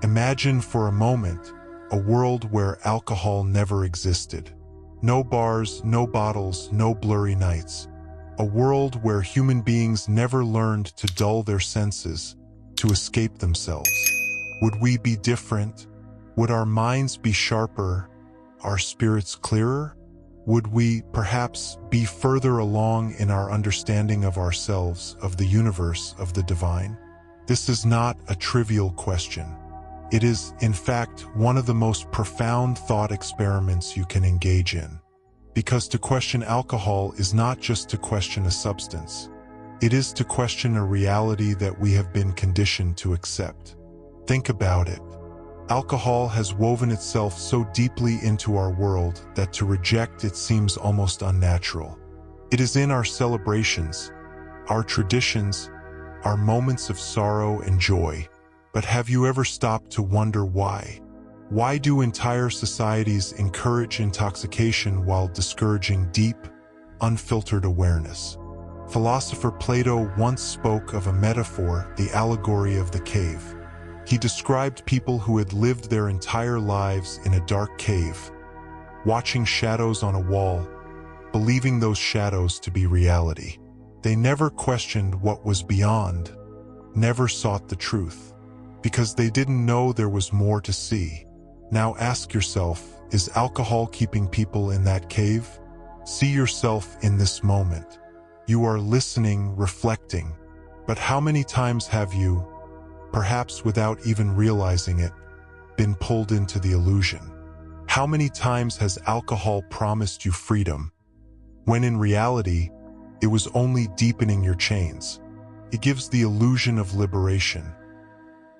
Imagine for a moment a world where alcohol never existed. No bars, no bottles, no blurry nights. A world where human beings never learned to dull their senses, to escape themselves. Would we be different? Would our minds be sharper, our spirits clearer? Would we, perhaps, be further along in our understanding of ourselves, of the universe, of the divine? This is not a trivial question. It is, in fact, one of the most profound thought experiments you can engage in. Because to question alcohol is not just to question a substance. It is to question a reality that we have been conditioned to accept. Think about it. Alcohol has woven itself so deeply into our world that to reject it seems almost unnatural. It is in our celebrations, our traditions, our moments of sorrow and joy. But have you ever stopped to wonder why? Why do entire societies encourage intoxication while discouraging deep, unfiltered awareness? Philosopher Plato once spoke of a metaphor, the allegory of the cave. He described people who had lived their entire lives in a dark cave, watching shadows on a wall, believing those shadows to be reality. They never questioned what was beyond, never sought the truth, because they didn't know there was more to see. Now ask yourself, is alcohol keeping people in that cave? See yourself in this moment. You are listening, reflecting. But how many times have you, perhaps without even realizing it, been pulled into the illusion? How many times has alcohol promised you freedom, when in reality, it was only deepening your chains? It gives the illusion of liberation,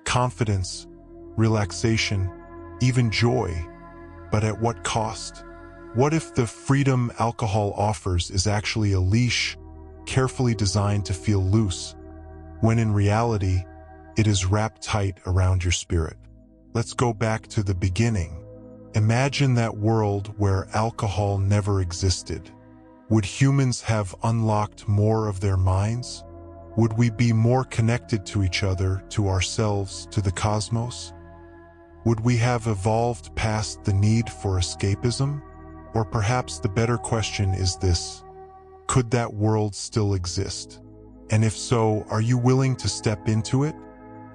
confidence, relaxation, even joy. But at what cost? What if the freedom alcohol offers is actually a leash carefully designed to feel loose, when in reality, it is wrapped tight around your spirit? Let's go back to the beginning. Imagine that world where alcohol never existed. Would humans have unlocked more of their minds? Would we be more connected to each other, to ourselves, to the cosmos? Would we have evolved past the need for escapism? Or perhaps the better question is this: could that world still exist? And if so, are you willing to step into it?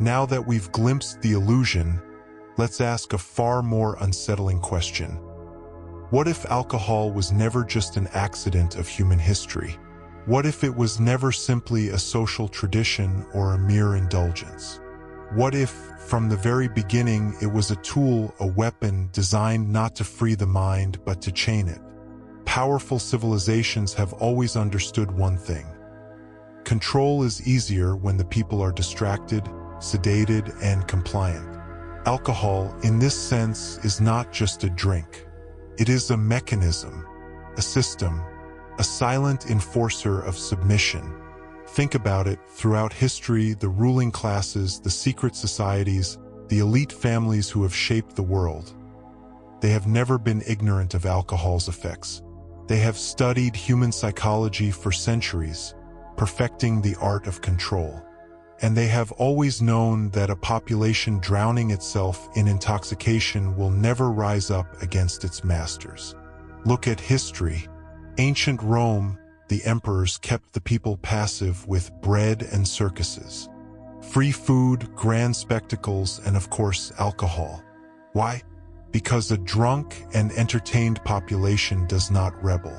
Now that we've glimpsed the illusion, let's ask a far more unsettling question. What if alcohol was never just an accident of human history? What if it was never simply a social tradition or a mere indulgence? What if, from the very beginning, it was a tool, a weapon designed not to free the mind but to chain it? Powerful civilizations have always understood one thing. Control is easier when the people are distracted, sedated, and compliant. Alcohol, in this sense, is not just a drink. It is a mechanism, a system, a silent enforcer of submission. Think about it. Throughout history, the ruling classes, the secret societies, the elite families who have shaped the world, they have never been ignorant of alcohol's effects. They have studied human psychology for centuries, perfecting the art of control. And they have always known that a population drowning itself in intoxication will never rise up against its masters. Look at history. Ancient Rome, the emperors kept the people passive with bread and circuses, free food, grand spectacles, and of course, alcohol. Why? Because a drunk and entertained population does not rebel.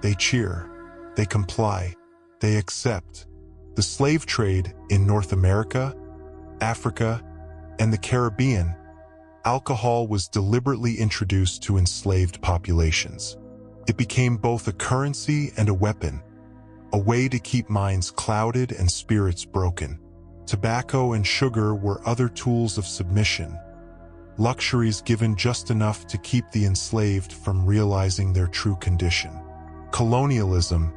They cheer, they comply, they accept. The slave trade in North America, Africa, and the Caribbean, alcohol was deliberately introduced to enslaved populations. It became both a currency and a weapon, a way to keep minds clouded and spirits broken. Tobacco and sugar were other tools of submission, luxuries given just enough to keep the enslaved from realizing their true condition. Colonialism.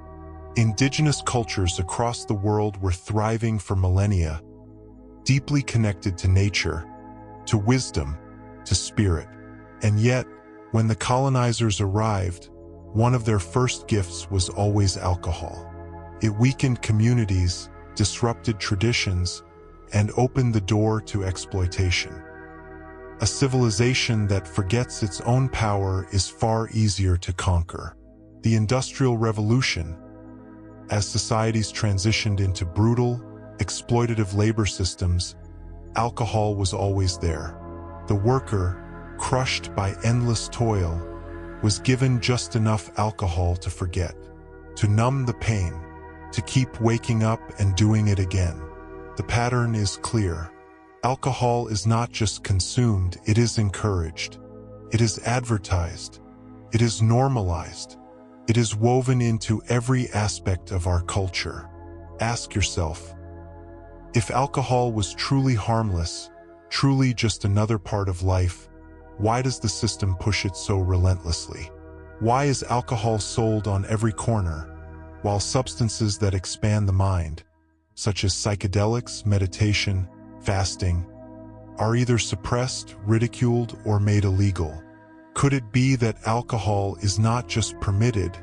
Indigenous cultures across the world were thriving for millennia, deeply connected to nature, to wisdom, to spirit. And yet, when the colonizers arrived, one of their first gifts was always alcohol. It weakened communities, disrupted traditions, and opened the door to exploitation. A civilization that forgets its own power is far easier to conquer. The Industrial Revolution. As societies transitioned into brutal, exploitative labor systems, alcohol was always there. The worker, crushed by endless toil, was given just enough alcohol to forget, to numb the pain, to keep waking up and doing it again. The pattern is clear. Alcohol is not just consumed, it is encouraged. It is advertised. It is normalized. It is woven into every aspect of our culture. Ask yourself, if alcohol was truly harmless, truly just another part of life, why does the system push it so relentlessly? Why is alcohol sold on every corner, while substances that expand the mind, such as psychedelics, meditation, fasting, are either suppressed, ridiculed, or made illegal? Could it be that alcohol is not just permitted,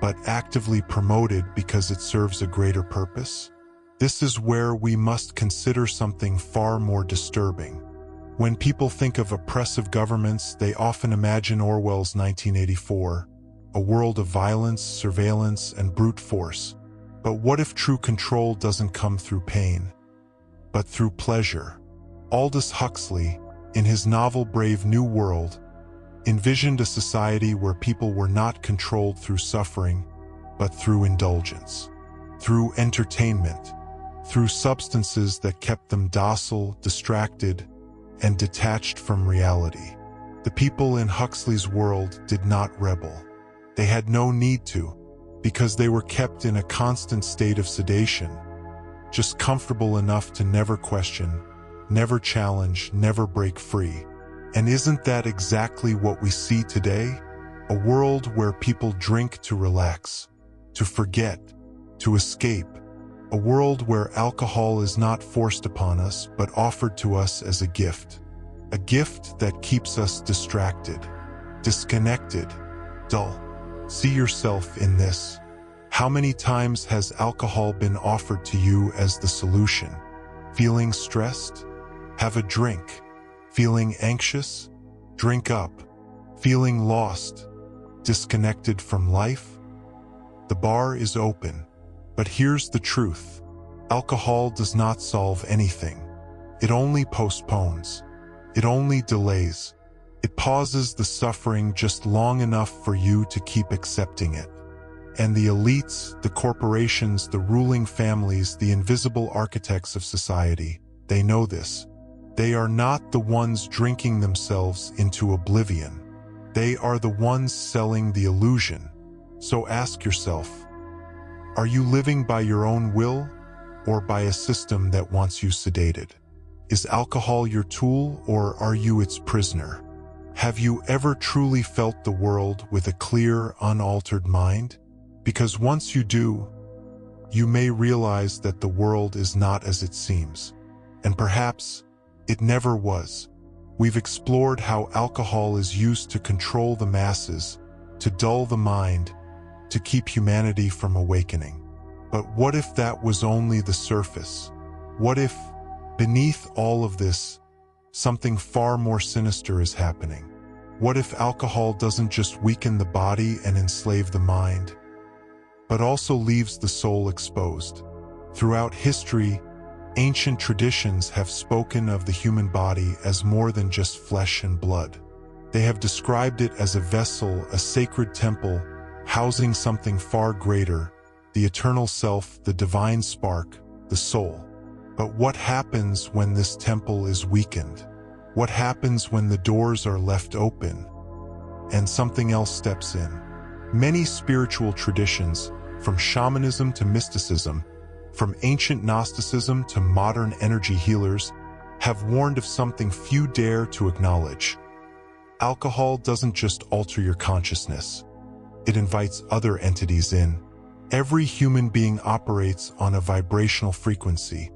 but actively promoted because it serves a greater purpose? This is where we must consider something far more disturbing. When people think of oppressive governments, they often imagine Orwell's 1984, a world of violence, surveillance, and brute force. But what if true control doesn't come through pain, but through pleasure? Aldous Huxley, in his novel Brave New World, envisioned a society where people were not controlled through suffering, but through indulgence, through entertainment, through substances that kept them docile, distracted, and detached from reality. The people in Huxley's world did not rebel. They had no need to, because they were kept in a constant state of sedation, just comfortable enough to never question, never challenge, never break free. And isn't that exactly what we see today? A world where people drink to relax, to forget, to escape. A world where alcohol is not forced upon us, but offered to us as a gift. A gift that keeps us distracted, disconnected, dull. See yourself in this. How many times has alcohol been offered to you as the solution? Feeling stressed? Have a drink. Feeling anxious? Drink up. Feeling lost? Disconnected from life? The bar is open. But here's the truth. Alcohol does not solve anything. It only postpones. It only delays. It pauses the suffering just long enough for you to keep accepting it. And the elites, the corporations, the ruling families, the invisible architects of society, they know this. They are not the ones drinking themselves into oblivion. They are the ones selling the illusion. So ask yourself, are you living by your own will or by a system that wants you sedated? Is alcohol your tool or are you its prisoner? Have you ever truly felt the world with a clear, unaltered mind? Because once you do, you may realize that the world is not as it seems. And perhaps it never was. We've explored how alcohol is used to control the masses, to dull the mind, to keep humanity from awakening. But what if that was only the surface? What if, beneath all of this, something far more sinister is happening? What if alcohol doesn't just weaken the body and enslave the mind, but also leaves the soul exposed? Throughout history, ancient traditions have spoken of the human body as more than just flesh and blood. They have described it as a vessel, a sacred temple, housing something far greater, the eternal self, the divine spark, the soul. But what happens when this temple is weakened? What happens when the doors are left open and something else steps in? Many spiritual traditions, from shamanism to mysticism, from ancient Gnosticism to modern energy healers, have warned of something few dare to acknowledge. Alcohol doesn't just alter your consciousness. It invites other entities in. Every human being operates on a vibrational frequency,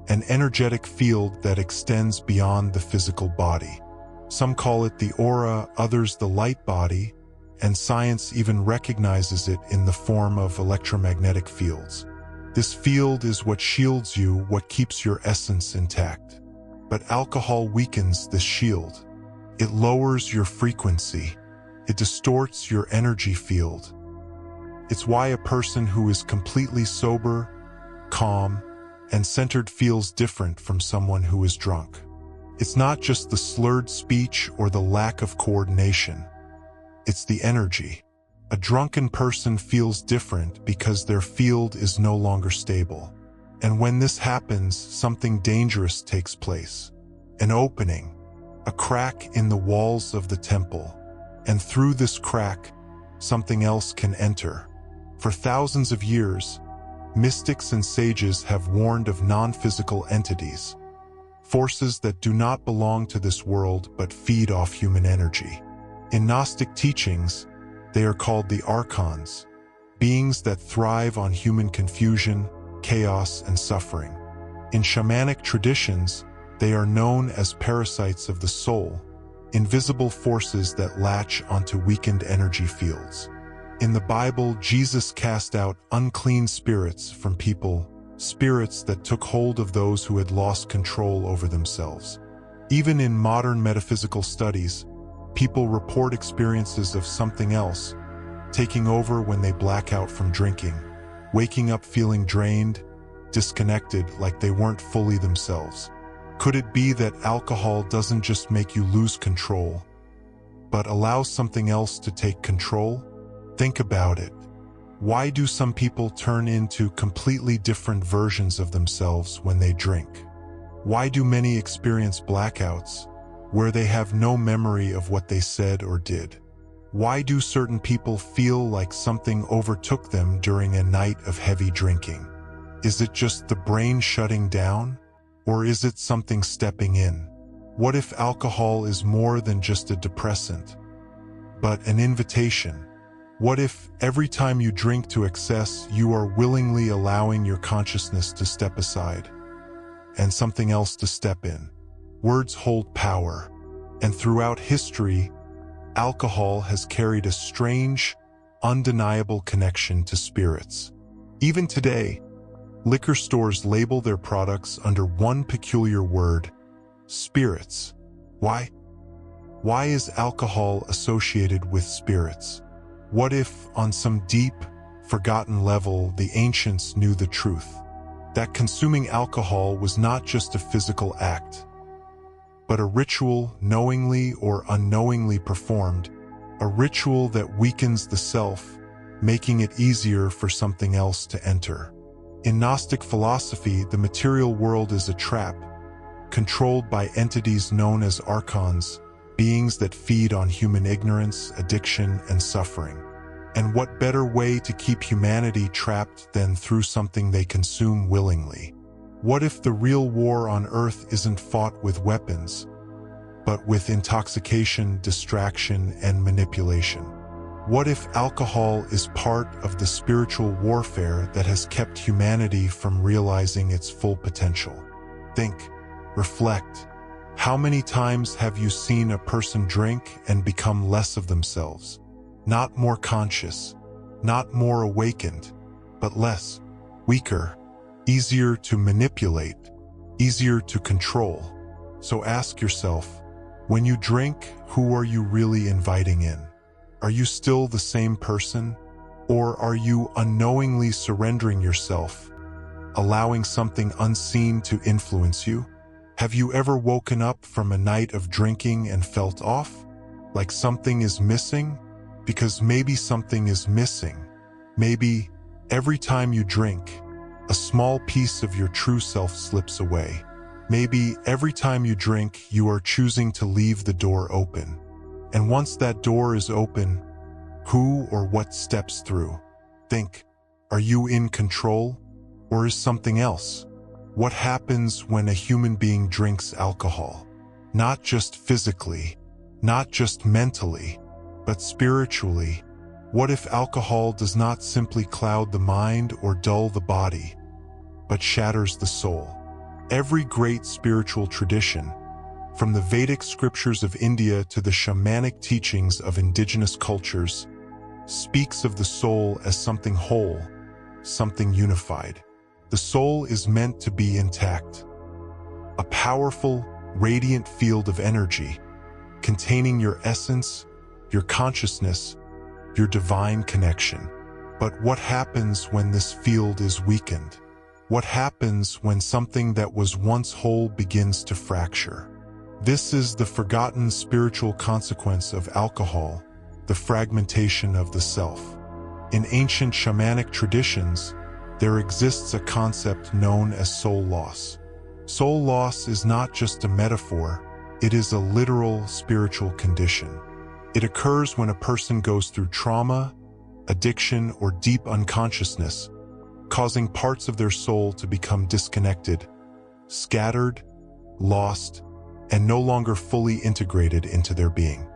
an energetic field that extends beyond the physical body. Some call it the aura, others the light body, and science even recognizes it in the form of electromagnetic fields. This field is what shields you, what keeps your essence intact. But alcohol weakens this shield. It lowers your frequency. It distorts your energy field. It's why a person who is completely sober, calm, and centered feels different from someone who is drunk. It's not just the slurred speech or the lack of coordination. It's the energy. A drunken person feels different because their field is no longer stable. And when this happens, something dangerous takes place. An opening, a crack in the walls of the temple. And through this crack, something else can enter. For thousands of years, mystics and sages have warned of non-physical entities, forces that do not belong to this world but feed off human energy. In Gnostic teachings, they are called the archons, beings that thrive on human confusion, chaos, and suffering. In shamanic traditions, they are known as parasites of the soul, invisible forces that latch onto weakened energy fields. In the Bible, Jesus cast out unclean spirits from people, spirits that took hold of those who had lost control over themselves. Even in modern metaphysical studies, people report experiences of something else taking over when they black out from drinking, waking up feeling drained, disconnected, like they weren't fully themselves. Could it be that alcohol doesn't just make you lose control, but allows something else to take control? Think about it. Why do some people turn into completely different versions of themselves when they drink? Why do many experience blackouts, where they have no memory of what they said or did? Why do certain people feel like something overtook them during a night of heavy drinking? Is it just the brain shutting down? Or is it something stepping in? What if alcohol is more than just a depressant, but an invitation? What if every time you drink to excess, you are willingly allowing your consciousness to step aside and something else to step in? Words hold power, and throughout history, alcohol has carried a strange, undeniable connection to spirits. Even today, liquor stores label their products under one peculiar word: spirits. Why? Why is alcohol associated with spirits? What if, on some deep, forgotten level, the ancients knew the truth? That consuming alcohol was not just a physical act, but a ritual knowingly or unknowingly performed, a ritual that weakens the self, making it easier for something else to enter. In Gnostic philosophy, the material world is a trap, controlled by entities known as archons, beings that feed on human ignorance, addiction, and suffering. And what better way to keep humanity trapped than through something they consume willingly? What if the real war on Earth isn't fought with weapons, but with intoxication, distraction, and manipulation? What if alcohol is part of the spiritual warfare that has kept humanity from realizing its full potential? Think, reflect. How many times have you seen a person drink and become less of themselves? Not more conscious, not more awakened, but less, weaker, easier to manipulate, easier to control. So ask yourself, when you drink, who are you really inviting in? Are you still the same person? Or are you unknowingly surrendering yourself, allowing something unseen to influence you? Have you ever woken up from a night of drinking and felt off? Like something is missing? Because maybe something is missing. Maybe every time you drink, a small piece of your true self slips away. Maybe every time you drink, you are choosing to leave the door open. And once that door is open, who or what steps through? Think, are you in control? Or is something else? What happens when a human being drinks alcohol? Not just physically, not just mentally, but spiritually. What if alcohol does not simply cloud the mind or dull the body, but shatters the soul? Every great spiritual tradition, from the Vedic scriptures of India to the shamanic teachings of indigenous cultures, speaks of the soul as something whole, something unified. The soul is meant to be intact, a powerful, radiant field of energy, containing your essence, your consciousness, your divine connection. But what happens when this field is weakened? What happens when something that was once whole begins to fracture? This is the forgotten spiritual consequence of alcohol, the fragmentation of the self. In ancient shamanic traditions, there exists a concept known as soul loss. Soul loss is not just a metaphor, it is a literal spiritual condition. It occurs when a person goes through trauma, addiction, or deep unconsciousness, causing parts of their soul to become disconnected, scattered, lost, and no longer fully integrated into their being.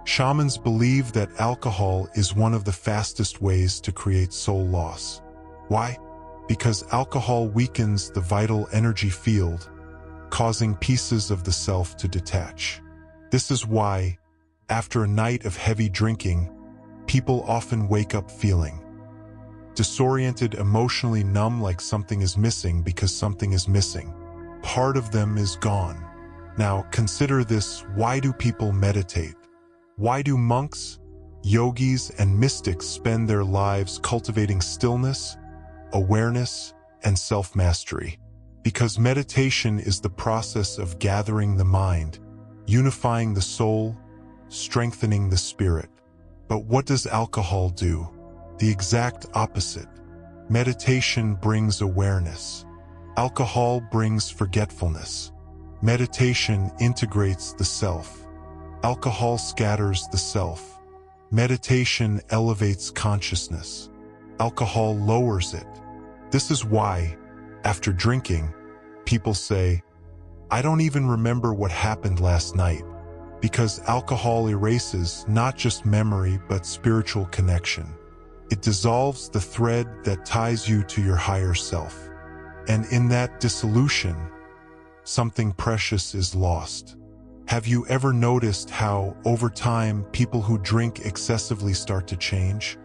Shamans believe that alcohol is one of the fastest ways to create soul loss. Why? Because alcohol weakens the vital energy field, causing pieces of the self to detach. This is why, after a night of heavy drinking, people often wake up feeling disoriented, emotionally numb, like something is missing because something is missing. Part of them is gone. Now, consider this. Why do people meditate? Why do monks, yogis, and mystics spend their lives cultivating stillness, awareness, and self-mastery? Because meditation is the process of gathering the mind, unifying the soul, strengthening the spirit. But what does alcohol do? The exact opposite. Meditation brings awareness. Alcohol brings forgetfulness. Meditation integrates the self. Alcohol scatters the self. Meditation elevates consciousness. Alcohol lowers it. This is why, after drinking, people say, "I don't even remember what happened last night," because alcohol erases not just memory but spiritual connection. It dissolves the thread that ties you to your higher self. And in that dissolution, something precious is lost. Have you ever noticed how, over time, people who drink excessively start to change?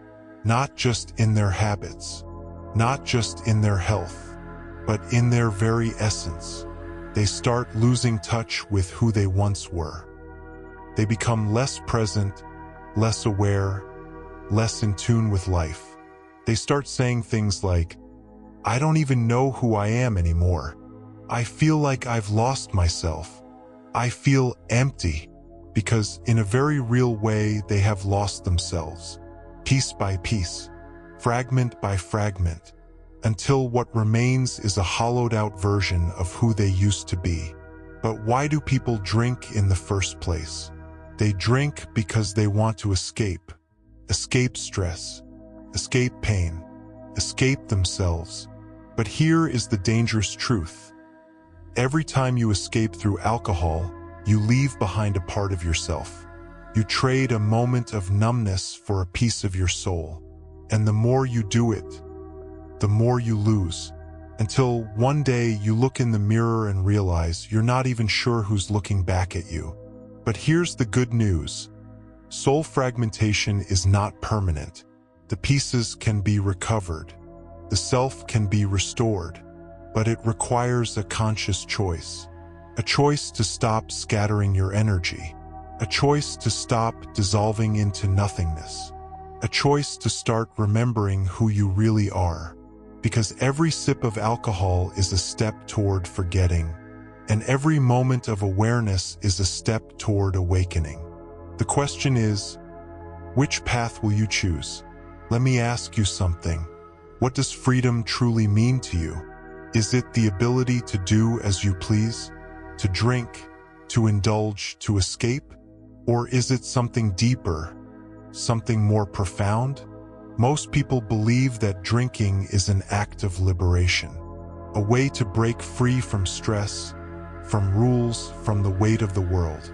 Not just in their habits, not just in their health, but in their very essence. They start losing touch with who they once were. They become less present, less aware, less in tune with life. They start saying things like, "I don't even know who I am anymore. I feel like I've lost myself. I feel empty," because in a very real way they have lost themselves, piece by piece, fragment by fragment, until what remains is a hollowed-out version of who they used to be. But why do people drink in the first place? They drink because they want to escape stress, escape pain, escape themselves. But here is the dangerous truth. Every time you escape through alcohol, you leave behind a part of yourself. You trade a moment of numbness for a piece of your soul. And the more you do it, the more you lose. Until one day you look in the mirror and realize you're not even sure who's looking back at you. But here's the good news. Soul fragmentation is not permanent. The pieces can be recovered. The self can be restored. But it requires a conscious choice. A choice to stop scattering your energy. A choice to stop dissolving into nothingness. A choice to start remembering who you really are. Because every sip of alcohol is a step toward forgetting. And every moment of awareness is a step toward awakening. The question is, which path will you choose? Let me ask you something. What does freedom truly mean to you? Is it the ability to do as you please? To drink, to indulge, to escape? Or is it something deeper, something more profound? Most people believe that drinking is an act of liberation, a way to break free from stress, from rules, from the weight of the world.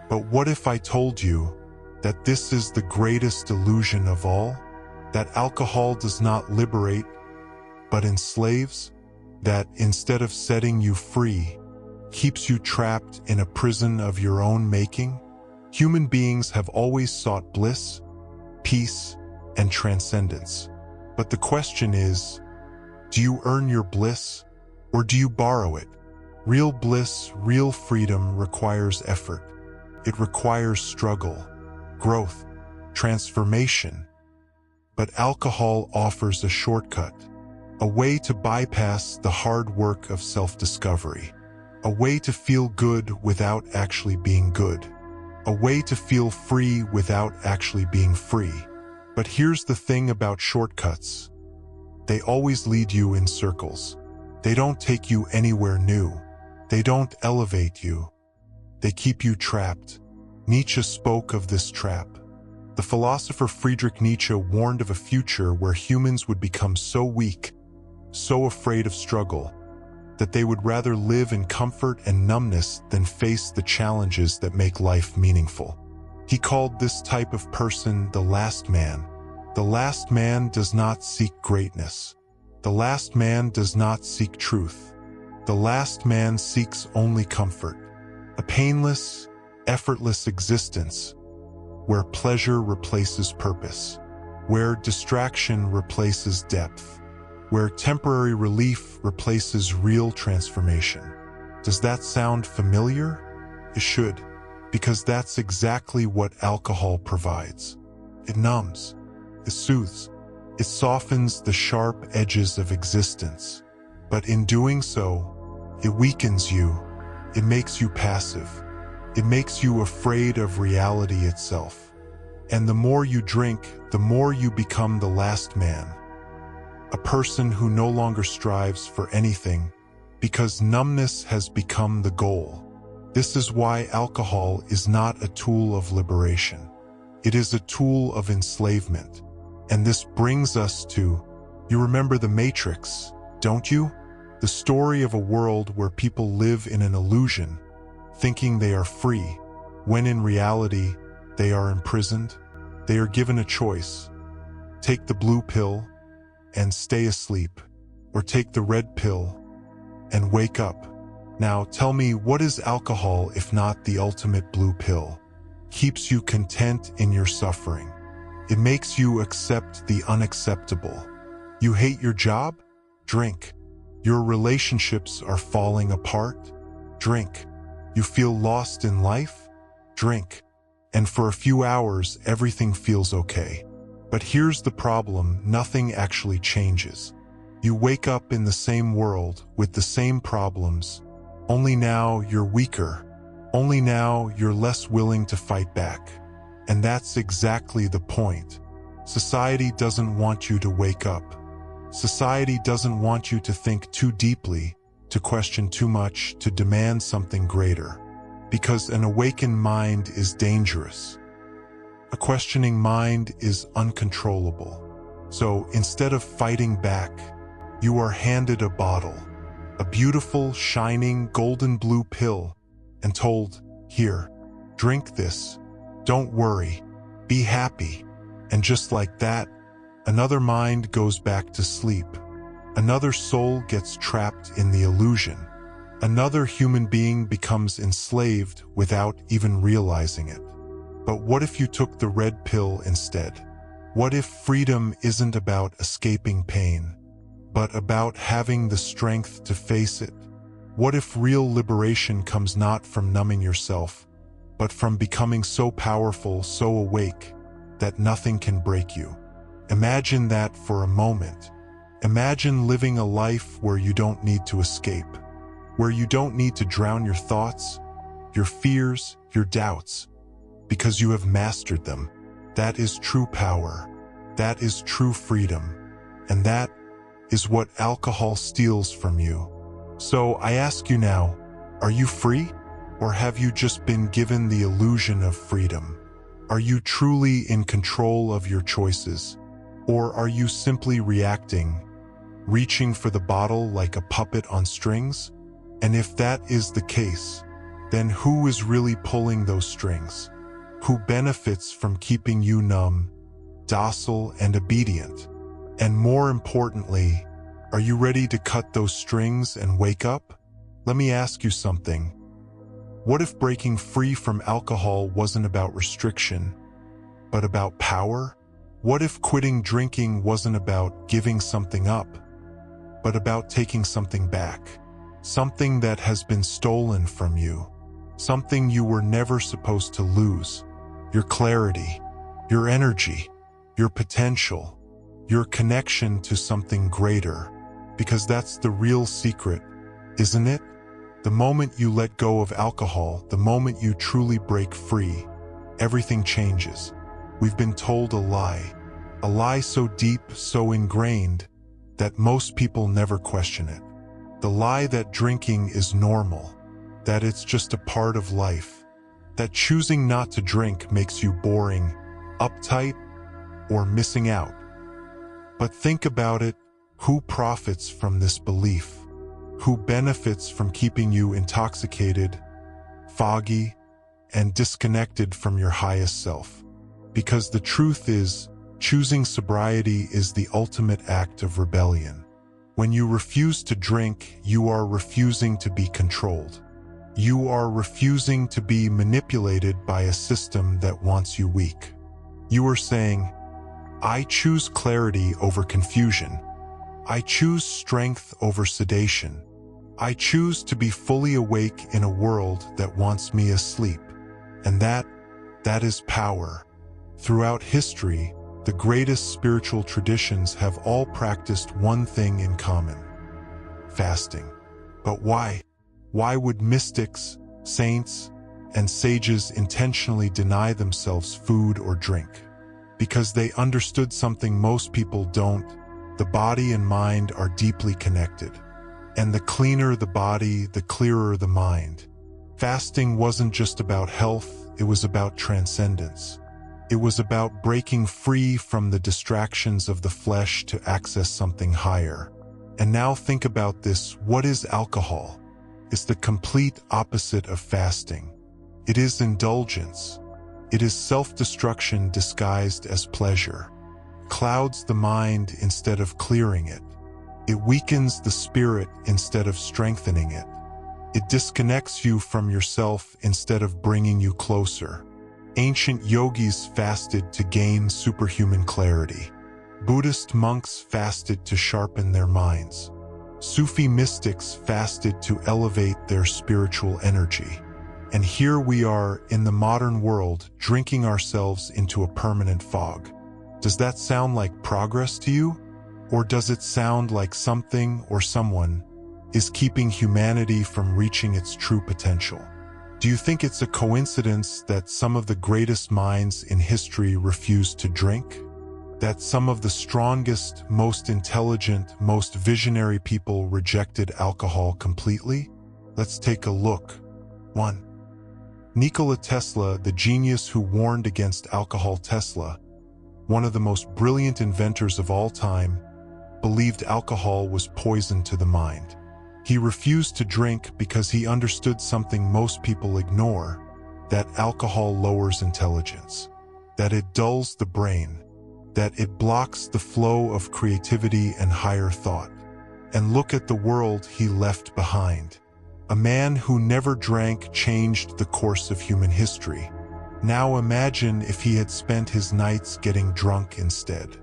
But what if I told you that this is the greatest illusion of all? That alcohol does not liberate, but enslaves? That instead of setting you free, keeps you trapped in a prison of your own making? Human beings have always sought bliss, peace, and transcendence. But the question is, do you earn your bliss, or do you borrow it? Real bliss, real freedom requires effort. It requires struggle, growth, transformation. But alcohol offers a shortcut, a way to bypass the hard work of self-discovery, a way to feel good without actually being good, a way to feel free without actually being free. But here's the thing about shortcuts. They always lead you in circles. They don't take you anywhere new. They don't elevate you. They keep you trapped. Nietzsche spoke of this trap. The philosopher Friedrich Nietzsche warned of a future where humans would become so weak, so afraid of struggle, that they would rather live in comfort and numbness than face the challenges that make life meaningful. He called this type of person the last man. The last man does not seek greatness. The last man does not seek truth. The last man seeks only comfort, a painless, effortless existence where pleasure replaces purpose, where distraction replaces depth, where temporary relief replaces real transformation. Does that sound familiar? It should, because that's exactly what alcohol provides. It numbs, it soothes, it softens the sharp edges of existence. But in doing so, it weakens you, it makes you passive, it makes you afraid of reality itself. And the more you drink, the more you become the last man. A person who no longer strives for anything because numbness has become the goal. This is why alcohol is not a tool of liberation. It is a tool of enslavement. And this brings us to, you remember The Matrix, don't you? The story of a world where people live in an illusion, thinking they are free, when in reality, they are imprisoned. They are given a choice. Take the blue pill and stay asleep, or take the red pill and wake up. Now tell me, what is alcohol if not the ultimate blue pill? Keeps you content in your suffering. It makes you accept the unacceptable. You hate your job? Drink. Your relationships are falling apart? Drink. You feel lost in life? Drink. And for a few hours, everything feels okay. But here's the problem, nothing actually changes. You wake up in the same world with the same problems, only now you're weaker. Only now you're less willing to fight back. And that's exactly the point. Society doesn't want you to wake up. Society doesn't want you to think too deeply, to question too much, to demand something greater. Because an awakened mind is dangerous. A questioning mind is uncontrollable. So instead of fighting back, you are handed a bottle, a beautiful, shining, golden blue pill, and told, here, drink this. Don't worry, be happy. And just like that, another mind goes back to sleep. Another soul gets trapped in the illusion. Another human being becomes enslaved without even realizing it. But what if you took the red pill instead? What if freedom isn't about escaping pain, but about having the strength to face it? What if real liberation comes not from numbing yourself, but from becoming so powerful, so awake, that nothing can break you? Imagine that for a moment. Imagine living a life where you don't need to escape, where you don't need to drown your thoughts, your fears, your doubts, because you have mastered them. That is true power. That is true freedom. And that is what alcohol steals from you. So I ask you now, are you free? Or have you just been given the illusion of freedom? Are you truly in control of your choices? Or are you simply reacting, reaching for the bottle like a puppet on strings? And if that is the case, then who is really pulling those strings? Who benefits from keeping you numb, docile, and obedient? And more importantly, are you ready to cut those strings and wake up? Let me ask you something. What if breaking free from alcohol wasn't about restriction, but about power? What if quitting drinking wasn't about giving something up, but about taking something back? Something that has been stolen from you. something you were never supposed to lose. Your clarity, your energy, your potential, your connection to something greater. Because that's the real secret, isn't it? The moment you let go of alcohol, the moment you truly break free, everything changes. We've been told a lie so deep, so ingrained, that most people never question it. The lie that drinking is normal, that it's just a part of life, that choosing not to drink makes you boring, uptight, or missing out. But think about it, who profits from this belief? Who benefits from keeping you intoxicated, foggy, and disconnected from your highest self? Because the truth is, choosing sobriety is the ultimate act of rebellion. When you refuse to drink, you are refusing to be controlled. You are refusing to be manipulated by a system that wants you weak. You are saying, I choose clarity over confusion. I choose strength over sedation. I choose to be fully awake in a world that wants me asleep. And that is power. Throughout history, the greatest spiritual traditions have all practiced one thing in common: fasting. But why? Why would mystics, saints, and sages intentionally deny themselves food or drink? Because they understood something most people don't. The body and mind are deeply connected. And the cleaner the body, the clearer the mind. Fasting wasn't just about health, it was about transcendence. It was about breaking free from the distractions of the flesh to access something higher. And now think about this: what is alcohol? It's the complete opposite of fasting. It is indulgence. It is self-destruction disguised as pleasure. Clouds the mind instead of clearing it. It weakens the spirit instead of strengthening it. It disconnects you from yourself instead of bringing you closer. Ancient yogis fasted to gain superhuman clarity. Buddhist monks fasted to sharpen their minds. Sufi mystics fasted to elevate their spiritual energy. And here we are in the modern world, drinking ourselves into a permanent fog. Does that sound like progress to you? Or does it sound like something or someone is keeping humanity from reaching its true potential? Do you think it's a coincidence that some of the greatest minds in history refused to drink? That some of the strongest, most intelligent, most visionary people rejected alcohol completely? Let's take a look. 1. Nikola Tesla, the genius who warned against alcohol. Tesla, one of the most brilliant inventors of all time, believed alcohol was poison to the mind. He refused to drink because he understood something most people ignore: that alcohol lowers intelligence, that it dulls the brain, that it blocks the flow of creativity and higher thought. And look at the world he left behind. A man who never drank changed the course of human history. Now imagine if he had spent his nights getting drunk instead.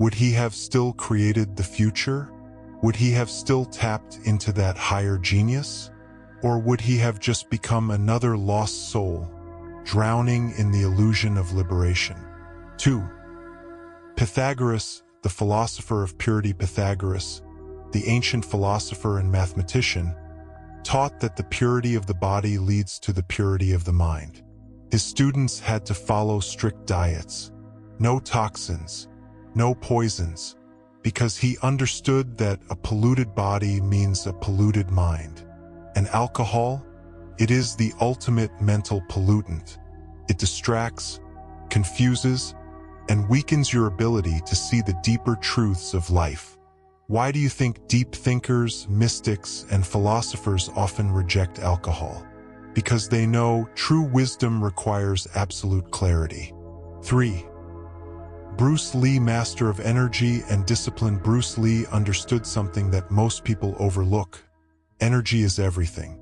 Would he have still created the future? Would he have still tapped into that higher genius? Or would he have just become another lost soul, drowning in the illusion of liberation? 2. Pythagoras, the philosopher of purity. Pythagoras, the ancient philosopher and mathematician, taught that the purity of the body leads to the purity of the mind. His students had to follow strict diets, no toxins, no poisons, because he understood that a polluted body means a polluted mind. And alcohol, it is the ultimate mental pollutant. It distracts, confuses, and weakens your ability to see the deeper truths of life. Why do you think deep thinkers, mystics, and philosophers often reject alcohol? Because they know true wisdom requires absolute clarity. 3. Bruce Lee, master of energy and discipline. Bruce Lee understood something that most people overlook. Energy is everything.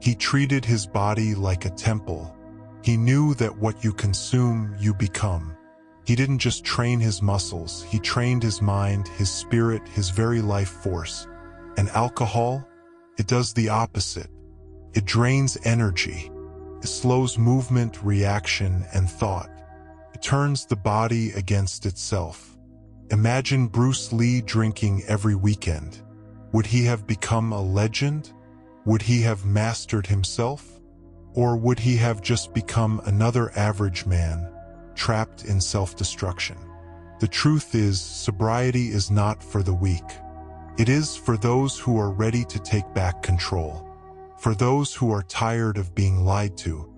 He treated his body like a temple. He knew that what you consume, you become. He didn't just train his muscles, he trained his mind, his spirit, his very life force. And alcohol? It does the opposite. It drains energy. It slows movement, reaction, and thought. It turns the body against itself. Imagine Bruce Lee drinking every weekend. Would he have become a legend? Would he have mastered himself? Or would he have just become another average man, trapped in self-destruction? The truth is, sobriety is not for the weak. It is for those who are ready to take back control, for those who are tired of being lied to,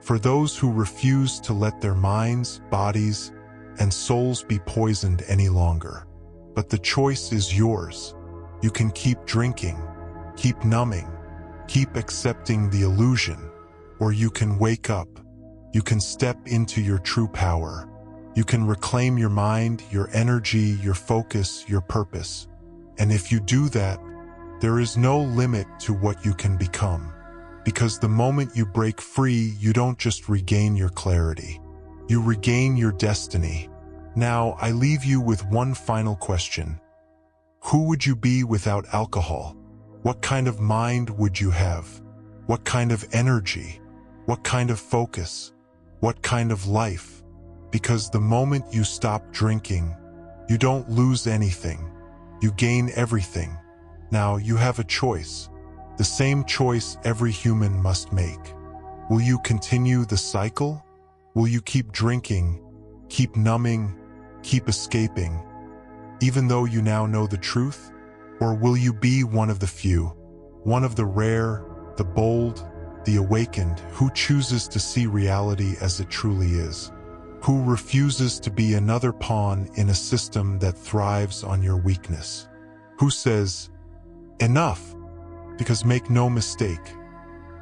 for those who refuse to let their minds, bodies, and souls be poisoned any longer. But the choice is yours. You can keep drinking, keep numbing, keep accepting the illusion, or you can wake up. You can step into your true power. You can reclaim your mind, your energy, your focus, your purpose. And if you do that, there is no limit to what you can become. Because the moment you break free, you don't just regain your clarity. You regain your destiny. Now, I leave you with one final question. Who would you be without alcohol? What kind of mind would you have? What kind of energy? What kind of focus? What kind of life? Because the moment you stop drinking, you don't lose anything. You gain everything. Now you have a choice. The same choice every human must make. Will you continue the cycle? Will you keep drinking, keep numbing, keep escaping, even though you now know the truth? Or will you be one of the few, one of the rare, the bold, the awakened, who chooses to see reality as it truly is? Who refuses to be another pawn in a system that thrives on your weakness? Who says, enough? Because make no mistake,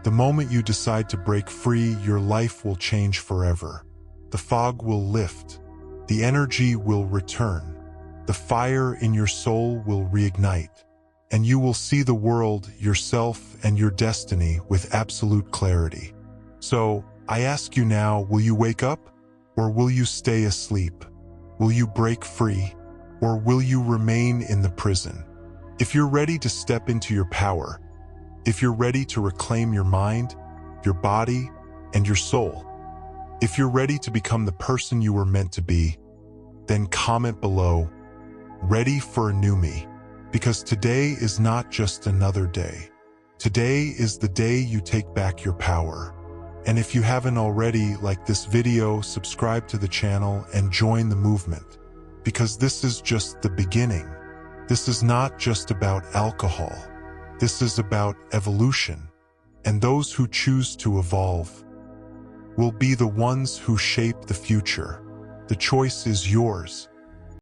the moment you decide to break free, your life will change forever. The fog will lift. The energy will return. The fire in your soul will reignite. And you will see the world, yourself, and your destiny with absolute clarity. So, I ask you now, will you wake up? Or will you stay asleep? Will you break free? Or will you remain in the prison? If you're ready to step into your power, if you're ready to reclaim your mind, your body, and your soul, if you're ready to become the person you were meant to be, then comment below, ready for a new me. Because today is not just another day. Today is the day you take back your power. And if you haven't already, like this video, subscribe to the channel and join the movement. Because this is just the beginning. This is not just about alcohol. This is about evolution. And those who choose to evolve will be the ones who shape the future. The choice is yours.